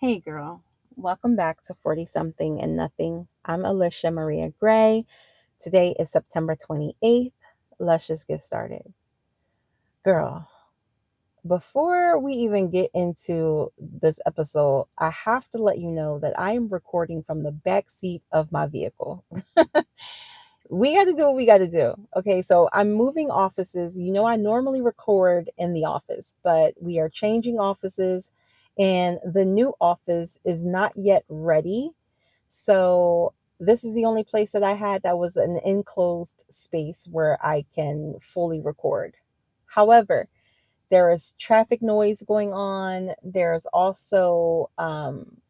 Hey girl, welcome back to 40 something and nothing. I'm Elisha Maria Gray. Today is September 28th. Let's just get started. Girl, before we even get into this episode, I have to let you know that I am recording from the back seat of my vehicle. We got to do what we got to do. Okay, so I'm moving offices. I normally record in the office, but we are changing offices, and the new office is not yet ready. So, this is the only place that I had that was an enclosed space where I can fully record. However, there is traffic noise going on. There's also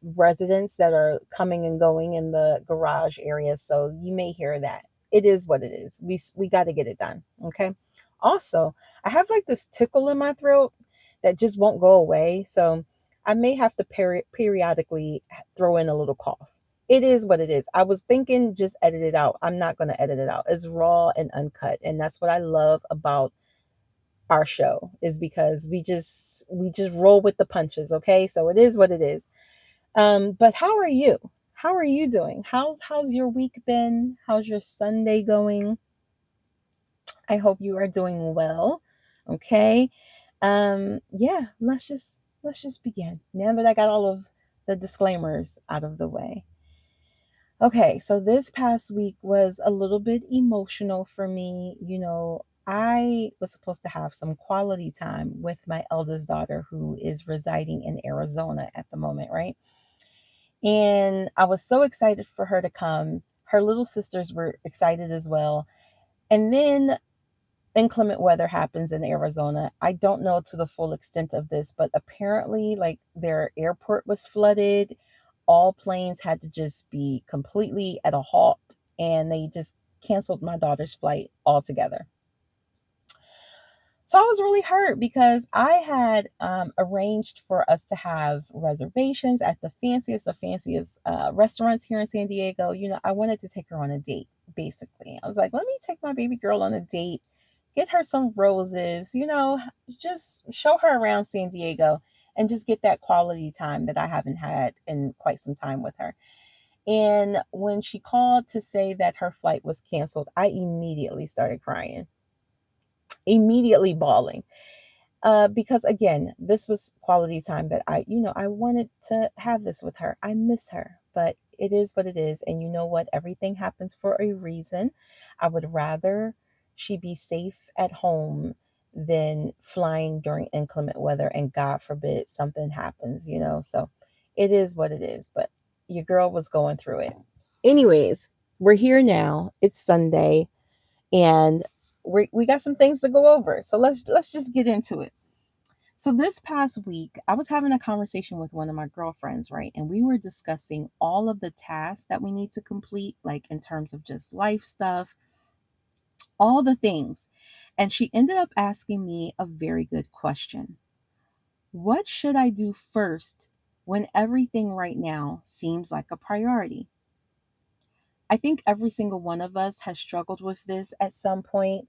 residents that are coming and going in the garage area. So you may hear that. It is what it is. We got to get it done. Okay. Also, I have like this tickle in my throat that just won't go away. So I may have to periodically throw in a little cough. It is what it is. I was thinking just edit it out. I'm not going to edit it out. It's raw and uncut. And that's what I love about our show, is because we just roll with the punches. Okay, so it is what it is. But how are you doing? How's your week been? How's your Sunday going? I hope you are doing well. Okay. Yeah, let's just begin now that I got all of the disclaimers out of the way. Okay, so this past week was a little bit emotional for me. I was supposed to have some quality time with my eldest daughter, who is residing in Arizona at the moment, right? And I was so excited for her to come. Her little sisters were excited as well. And then inclement weather happens in Arizona. I don't know to the full extent of this, but apparently, like, their airport was flooded. All planes had to just be completely at a halt, and they just canceled my daughter's flight altogether. So I was really hurt because I had arranged for us to have reservations at the fanciest of fanciest restaurants here in San Diego. I wanted to take her on a date, basically. I was like, let me take my baby girl on a date, get her some roses, just show her around San Diego and just get that quality time that I haven't had in quite some time with her. And when she called to say that her flight was canceled, I immediately started crying, immediately bawling, because again, this was quality time that I wanted to have this with her. I miss her, but it is what it is. And you know what? Everything happens for a reason. I would rather she be safe at home than flying during inclement weather, and God forbid something happens. So it is what it is. But your girl was going through it. Anyways, we're here now. It's Sunday, and we got some things to go over. So let's just get into it. So this past week, I was having a conversation with one of my girlfriends, right? And we were discussing all of the tasks that we need to complete, like in terms of just life stuff, all the things. And she ended up asking me a very good question. What should I do first when everything right now seems like a priority? I think every single one of us has struggled with this at some point,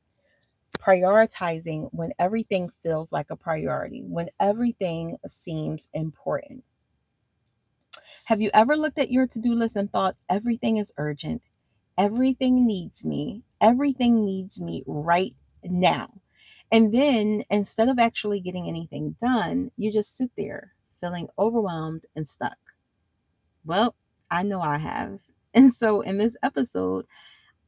prioritizing when everything feels like a priority, when everything seems important. Have you ever looked at your to do list and thought, everything is urgent? Everything needs me right now. And then instead of actually getting anything done, you just sit there feeling overwhelmed and stuck. Well, I know I have. And so in this episode,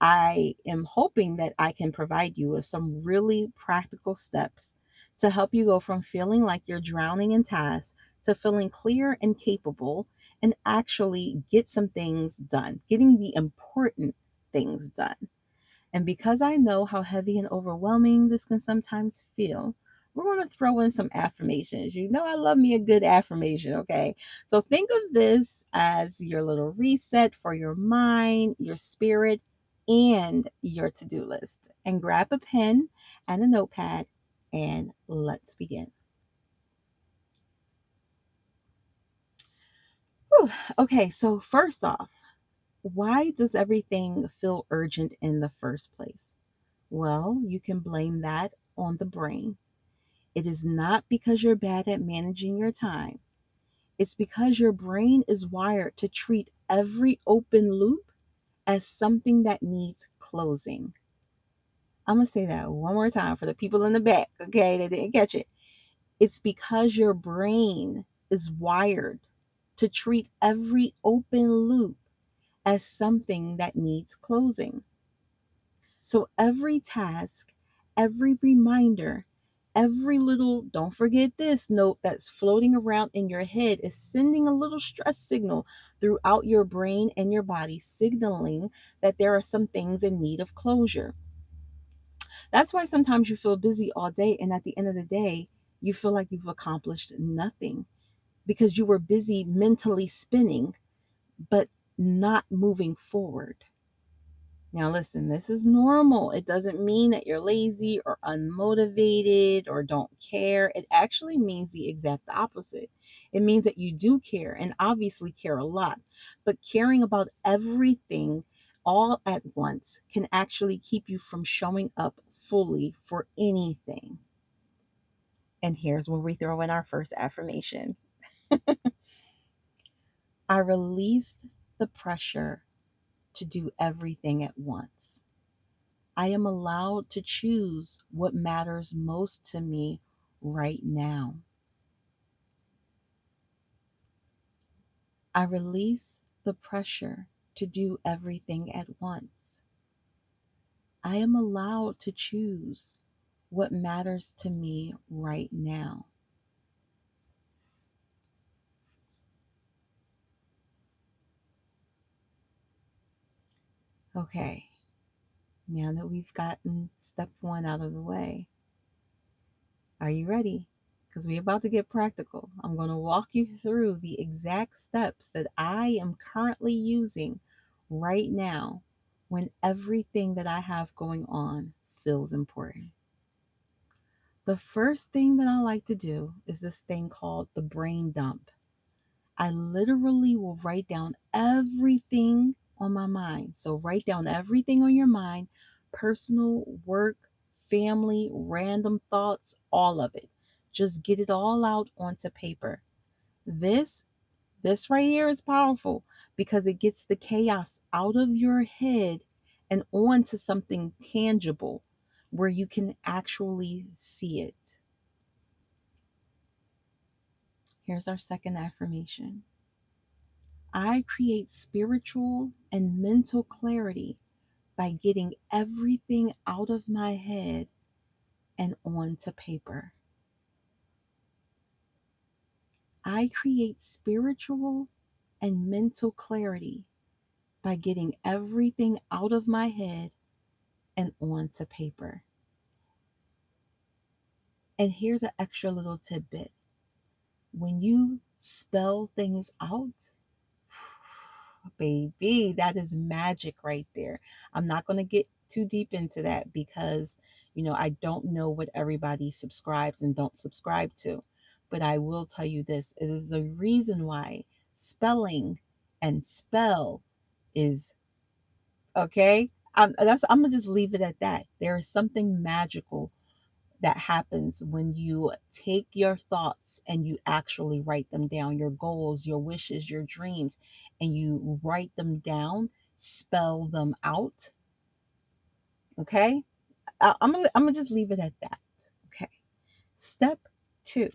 I am hoping that I can provide you with some really practical steps to help you go from feeling like you're drowning in tasks to feeling clear and capable, and actually get some things done, getting the important things done. And because I know how heavy and overwhelming this can sometimes feel, we're going to throw in some affirmations. I love me a good affirmation, okay? So think of this as your little reset for your mind, your spirit, and your to do list. And grab a pen and a notepad, and let's begin. Whew. Okay, so first off, why does everything feel urgent in the first place? Well, you can blame that on the brain. It is not because you're bad at managing your time. It's because your brain is wired to treat every open loop as something that needs closing. I'm going to say that one more time for the people in the back, okay? They didn't catch it. It's because your brain is wired to treat every open loop as something that needs closing. So every task, every reminder, every little don't forget this note that's floating around in your head is sending a little stress signal throughout your brain and your body, signaling that there are some things in need of closure. That's why sometimes you feel busy all day, and at the end of the day, you feel like you've accomplished nothing because you were busy mentally spinning, but not moving forward. Now, listen, this is normal. It doesn't mean that you're lazy or unmotivated or don't care. It actually means the exact opposite. It means that you do care and obviously care a lot, but caring about everything all at once can actually keep you from showing up fully for anything. And here's where we throw in our first affirmation. I release the pressure to do everything at once. I am allowed to choose what matters most to me right now. I release the pressure to do everything at once. I am allowed to choose what matters to me right now. Okay, now that we've gotten step one out of the way, are you ready? Because we're about to get practical. I'm going to walk you through the exact steps that I am currently using right now when everything that I have going on feels important. The first thing that I like to do is this thing called the brain dump. I literally will write down everything on my mind. So, write down everything on your mind, personal, work, family, random thoughts, all of it. Just get it all out onto paper. This this right here is powerful because it gets the chaos out of your head and onto something tangible where you can actually see it. Here's our second affirmation. I create spiritual and mental clarity by getting everything out of my head and onto paper. I create spiritual and mental clarity by getting everything out of my head and onto paper. And here's an extra little tidbit. When you spell things out, baby, that is magic right there. I'm not going to get too deep into that because, I don't know what everybody subscribes and don't subscribe to. But I will tell you this, it is a reason why spelling and spell is okay. I'm gonna just leave it at that. There is something magical that happens when you take your thoughts and you actually write them down, your goals, your wishes, your dreams, and you write them down, spell them out. Okay. I'm gonna just leave it at that. Okay. Step two.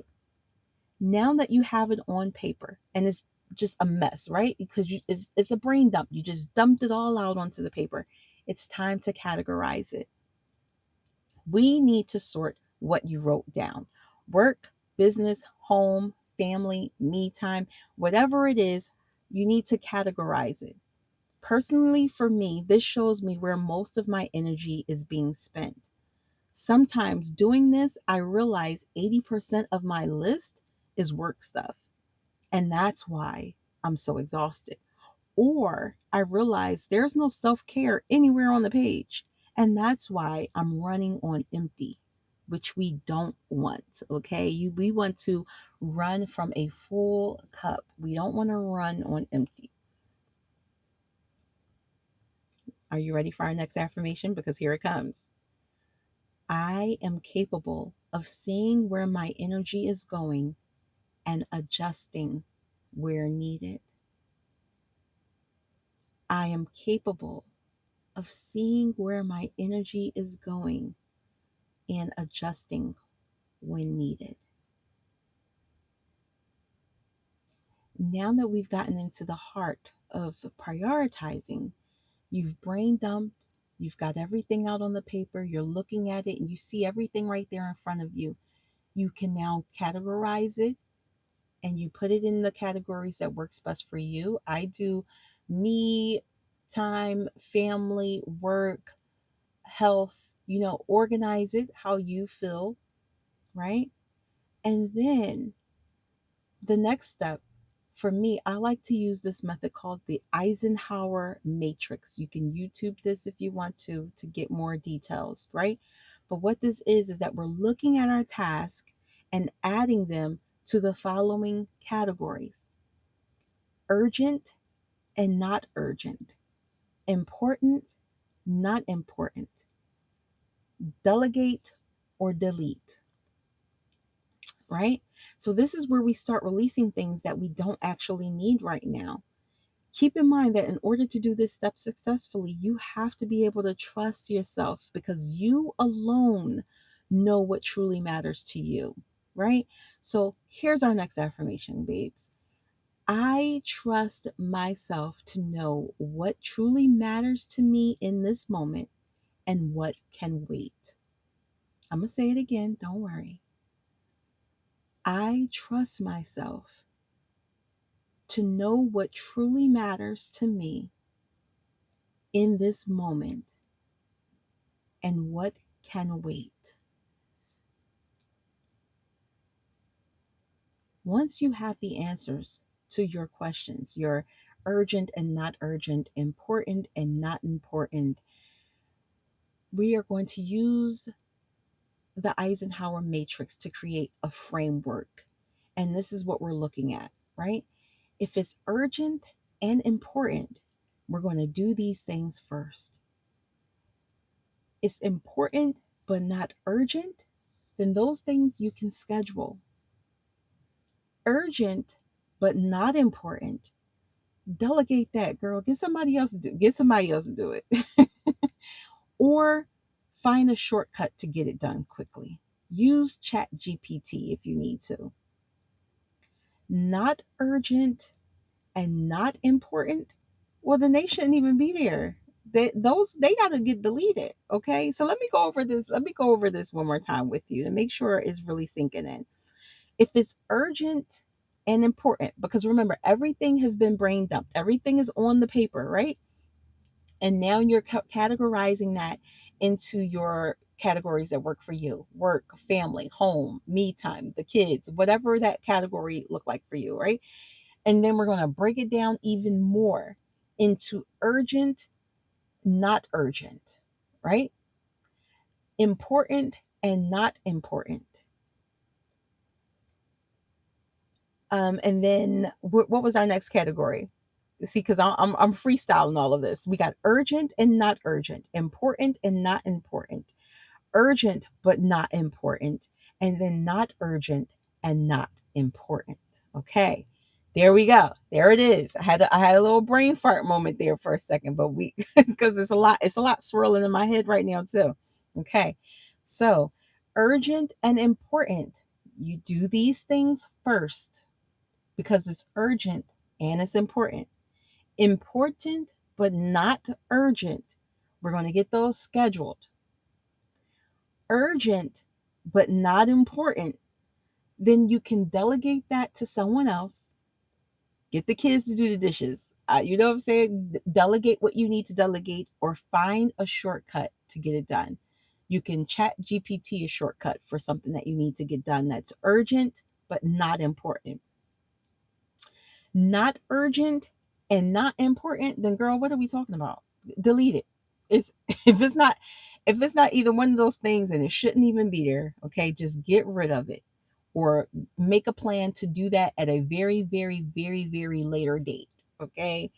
Now that you have it on paper and it's just a mess, right? Because it's a brain dump. You just dumped it all out onto the paper. It's time to categorize it. We need to sort what you wrote down: work, business, home, family, me time, whatever it is, you need to categorize it. Personally, for me, this shows me where most of my energy is being spent. Sometimes doing this, I realize 80% of my list is work stuff. And that's why I'm so exhausted. Or I realize there's no self care anywhere on the page. And that's why I'm running on empty, which we don't want. Okay. We want to run from a full cup. We don't want to run on empty. Are you ready for our next affirmation? Because here it comes. I am capable of seeing where my energy is going and adjusting where needed. I am capable of seeing where my energy is going and adjusting when needed. Now that we've gotten into the heart of prioritizing, you've brain dumped, you've got everything out on the paper, you're looking at it, and you see everything right there in front of you. You can now categorize it and you put it in the categories that works best for you. I do me, time, family, work, health, organize it how you feel, right? And then the next step for me, I like to use this method called the Eisenhower matrix. You can YouTube this if you want to get more details, right? But what this is that we're looking at our task and adding them to the following categories: urgent and not urgent, important, not important, delegate or delete, right? So this is where we start releasing things that we don't actually need right now. Keep in mind that in order to do this step successfully, you have to be able to trust yourself because you alone know what truly matters to you, right? So here's our next affirmation, babes. I trust myself to know what truly matters to me in this moment and what can wait. I'm going to say it again. Don't worry. I trust myself to know what truly matters to me in this moment and what can wait. Once you have the answers to your questions, your urgent and not urgent, important and not important, we are going to use the Eisenhower matrix to create a framework. And this is what we're looking at, right? If it's urgent and important, we're going to do these things first. It's important but not urgent, then those things you can schedule. Urgent but not important, delegate that, girl. Get somebody else to do it. Or find a shortcut to get it done quickly. Use Chat GPT if you need to. Not urgent and not important, well, then they shouldn't even be there. They got to get deleted. Okay, so let me go over this. Let me go over this one more time with you to make sure it's really sinking in. If it's urgent and important, because remember, everything has been brain dumped, everything is on the paper, right? And now you're categorizing that into your categories that work for you: work, family, home, me time, the kids, whatever that category look like for you, right? And then we're going to break it down even more into urgent, not urgent, right? Important and not important. And then what was our next category? See, because I'm freestyling all of this. We got urgent and not urgent, important and not important, urgent but not important, and then not urgent and not important. Okay, there we go. There it is. I had a little brain fart moment there for a second, but we because it's a lot swirling in my head right now too. Okay, so urgent and important. You do these things first because it's urgent and it's important. Important but not urgent. We're going to get those scheduled. Urgent but not important, then you can delegate that to someone else. Get the kids to do the dishes. You know what I'm saying? Delegate what you need to delegate or find a shortcut to get it done. You can Chat GPT a shortcut for something that you need to get done that's urgent but not important. Not urgent and not important, then girl, what are we talking about? Delete it. It's if it's not if it's not either one of those things and it shouldn't even be there, okay, just get rid of it or make a plan to do that at a very, very, very, very later date, okay?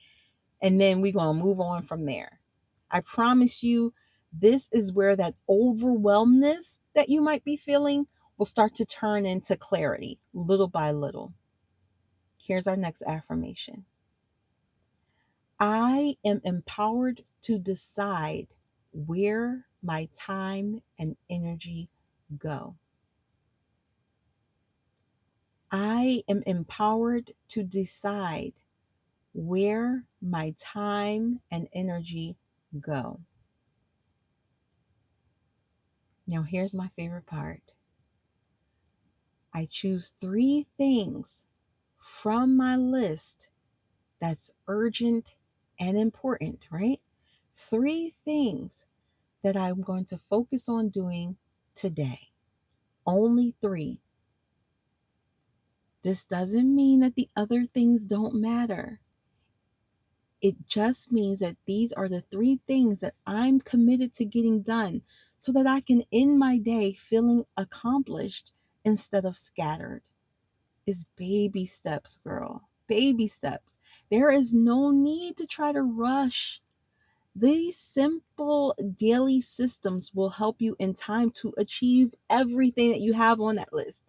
And then we're going to move on from there. I promise you, this is where that overwhelmness that you might be feeling will start to turn into clarity little by little. Here's our next affirmation: I am empowered to decide where my time and energy go. I am empowered to decide where my time and energy go. Now, here's my favorite part: I choose 3 things from my list that's urgent and important, right? 3 things that I'm going to focus on doing today. Only 3. This doesn't mean that the other things don't matter. It just means that these are the 3 things that I'm committed to getting done so that I can end my day feeling accomplished instead of scattered. It's baby steps, girl. Baby steps. There is no need to try to rush. These simple daily systems will help you in time to achieve everything that you have on that list,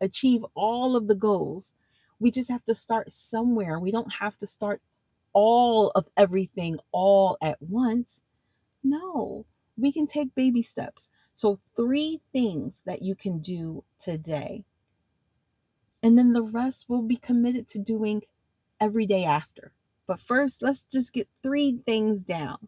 achieve all of the goals. We just have to start somewhere. We don't have to start all of everything all at once. No, we can take baby steps. So, 3 things that you can do today, and then the rest will be committed to doing every day after. But first, let's just get 3 things down.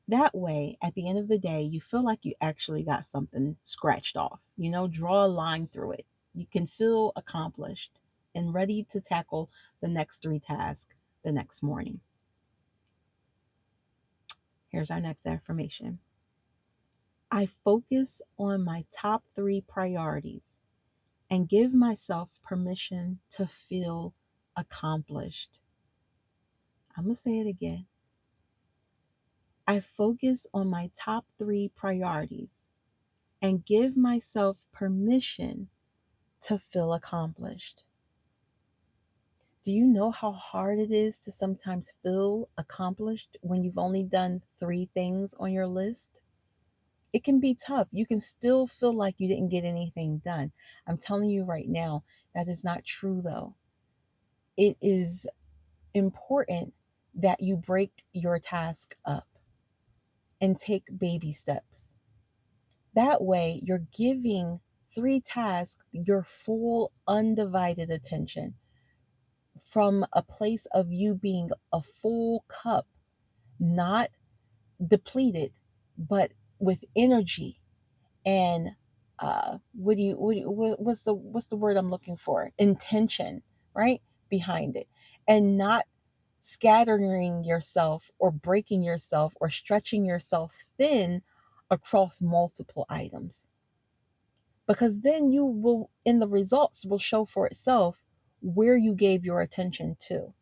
That way, at the end of the day, you feel like you actually got something scratched off. Draw a line through it. You can feel accomplished and ready to tackle the next 3 tasks the next morning. Here's our next affirmation: I focus on my top 3 priorities and give myself permission to feel accomplished. I'm going to say it again. I focus on my top 3 priorities and give myself permission to feel accomplished. Do you know how hard it is to sometimes feel accomplished when you've only done 3 things on your list? It can be tough. You can still feel like you didn't get anything done. I'm telling you right now, that is not true though. It is important that you break your task up and take baby steps. That way, you're giving 3 tasks your full, undivided attention from a place of you being a full cup, not depleted, but with energy and what's the word I'm looking for? Intention, right? Behind it, and not scattering yourself or breaking yourself or stretching yourself thin across multiple items, because then you will, in the results will show for itself where you gave your attention to.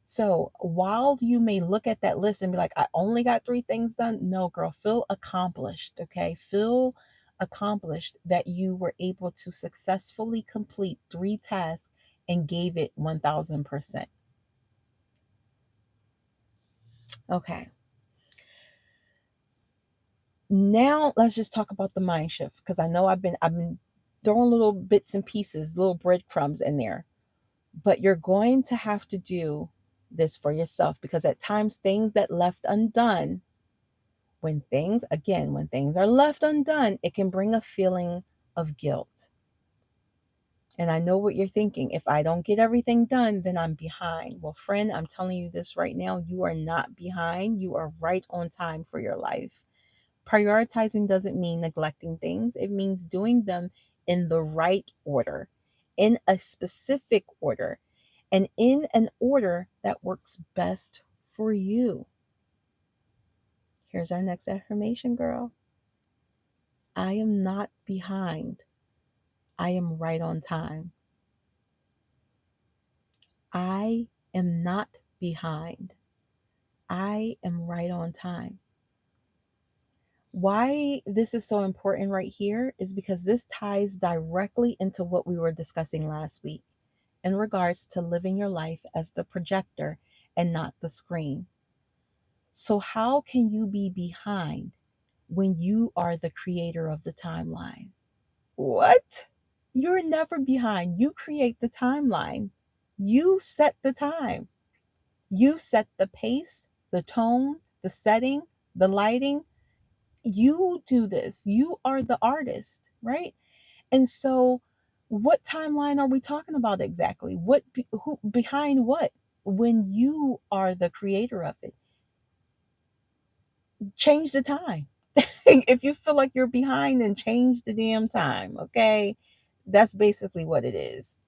So while you may look at that list and be like, I only got 3 things done, no, girl, feel accomplished, okay? Feel accomplished that you were able to successfully complete 3 tasks and gave it 1000%. Okay. Now let's just talk about the mind shift, because I know I've been throwing little bits and pieces, little breadcrumbs in there. But you're going to have to do this for yourself, because at times things that left undone, when things are left undone, it can bring a feeling of guilt. And I know what you're thinking. If I don't get everything done, then I'm behind. Well, friend, I'm telling you this right now. You are not behind. You are right on time for your life. Prioritizing doesn't mean neglecting things. It means doing them in the right order, in a specific order, and in an order that works best for you. Here's our next affirmation, girl: I am not behind. I am right on time. I am not behind. I am right on time. Why this is so important right here is because this ties directly into what we were discussing last week in regards to living your life as the projector and not the screen. So, how can you be behind when you are the creator of the timeline? What? You're never behind. You create the timeline. You set the time. You set the pace, the tone, the setting, the lighting. You do this. You are the artist, right? And so, what timeline are we talking about exactly? Who behind what? When you are the creator of it, change the time. If you feel like you're behind, then change the damn time. Okay, that's basically what it is.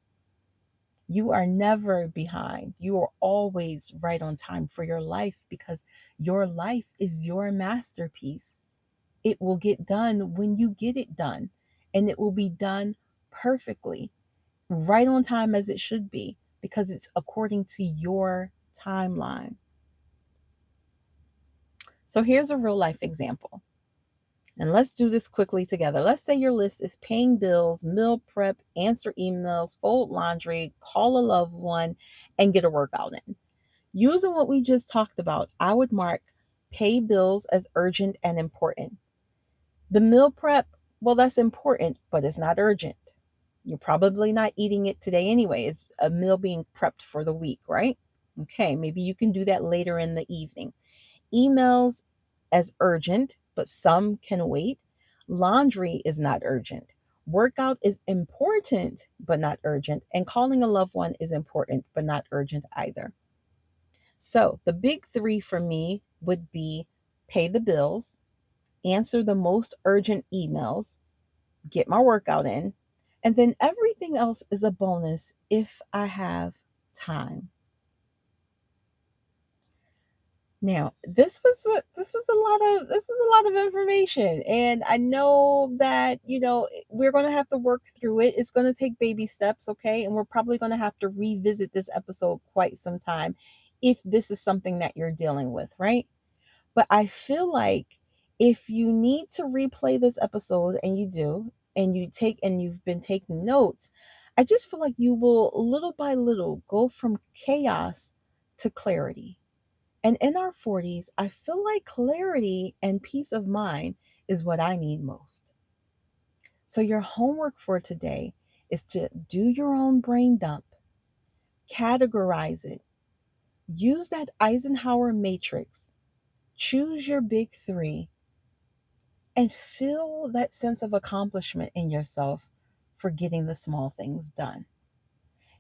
You are never behind. You are always right on time for your life because your life is your masterpiece. It will get done when you get it done, and it will be done perfectly, right on time as it should be, because it's according to your timeline. So here's a real life example. And let's do this quickly together. Let's say your list is paying bills, meal prep, answer emails, fold laundry, call a loved one, and get a workout in. Using what we just talked about, I would mark pay bills as urgent and important. The meal prep, well, that's important, but it's not urgent. You're probably not eating it today anyway. It's a meal being prepped for the week, right? Okay, maybe you can do that later in the evening. Emails as urgent, but some can wait. Laundry is not urgent. Workout is important, but not urgent. And calling a loved one is important, but not urgent either. So the big three for me would be pay the bills, answer the most urgent emails, get my workout in, and then everything else is a bonus if I have time. Now, this was a lot of information, and I know that we're going to have to work through it. It's going to take baby steps, okay? And we're probably going to have to revisit this episode quite some time if this is something that you're dealing with, right? But I feel like if you need to replay this episode, and you do, and you've been taking notes, I just feel like you will little by little go from chaos to clarity. And in our 40s, I feel like clarity and peace of mind is what I need most. So, your homework for today is to do your own brain dump, categorize it, use that Eisenhower matrix, choose your big three, and feel that sense of accomplishment in yourself for getting the small things done.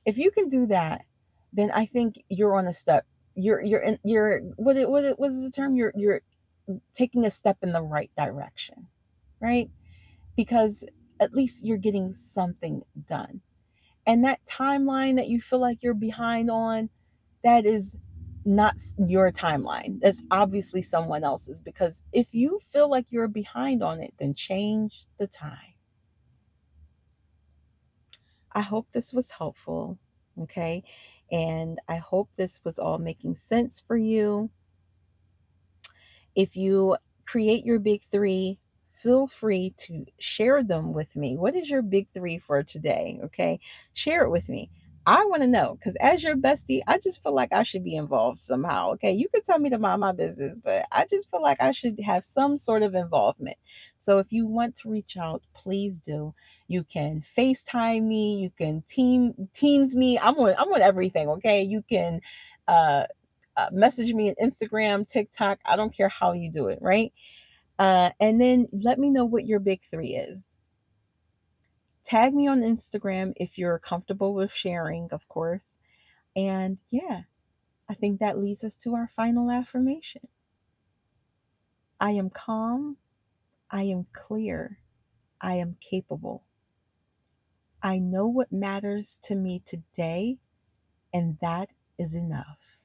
If you can do that, then I think you're on a step. You're what is the term? You're taking a step in the right direction, right? Because at least you're getting something done. And that timeline that you feel like you're behind on, that is not your timeline. That's obviously someone else's. Because if you feel like you're behind on it, then change the time. I hope this was helpful. Okay. And I hope this was all making sense for you. If you create your big three, feel free to share them with me. What is your big three for today? Okay. Share it with me. I want to know because as your bestie, I just feel like I should be involved somehow. Okay. You could tell me to mind my business, but I just feel like I should have some sort of involvement. So if you want to reach out, please do. You can FaceTime me. You can Teams me. I'm on everything. Okay. You can uh message me on Instagram, TikTok. I don't care how you do it, right? And then let me know what your big three is. Tag me on Instagram if you're comfortable with sharing, of course. And yeah, I think that leads us to our final affirmation. I am calm. I am clear. I am capable. I know what matters to me today, and that is enough.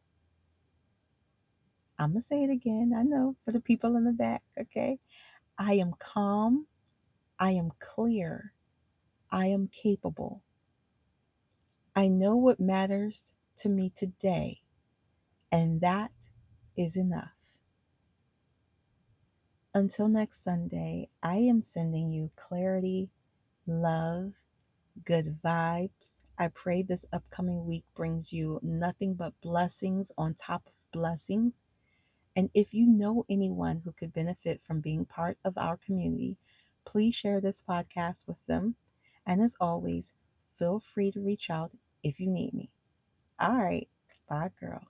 I'm going to say it again. I know for the people in the back, okay? I am calm. I am clear. I am capable. I know what matters to me today, and that is enough. Until next Sunday, I am sending you clarity, love, good vibes. I pray this upcoming week brings you nothing but blessings on top of blessings. And if you know anyone who could benefit from being part of our community, please share this podcast with them. And as always, feel free to reach out if you need me. All right. Bye, girl.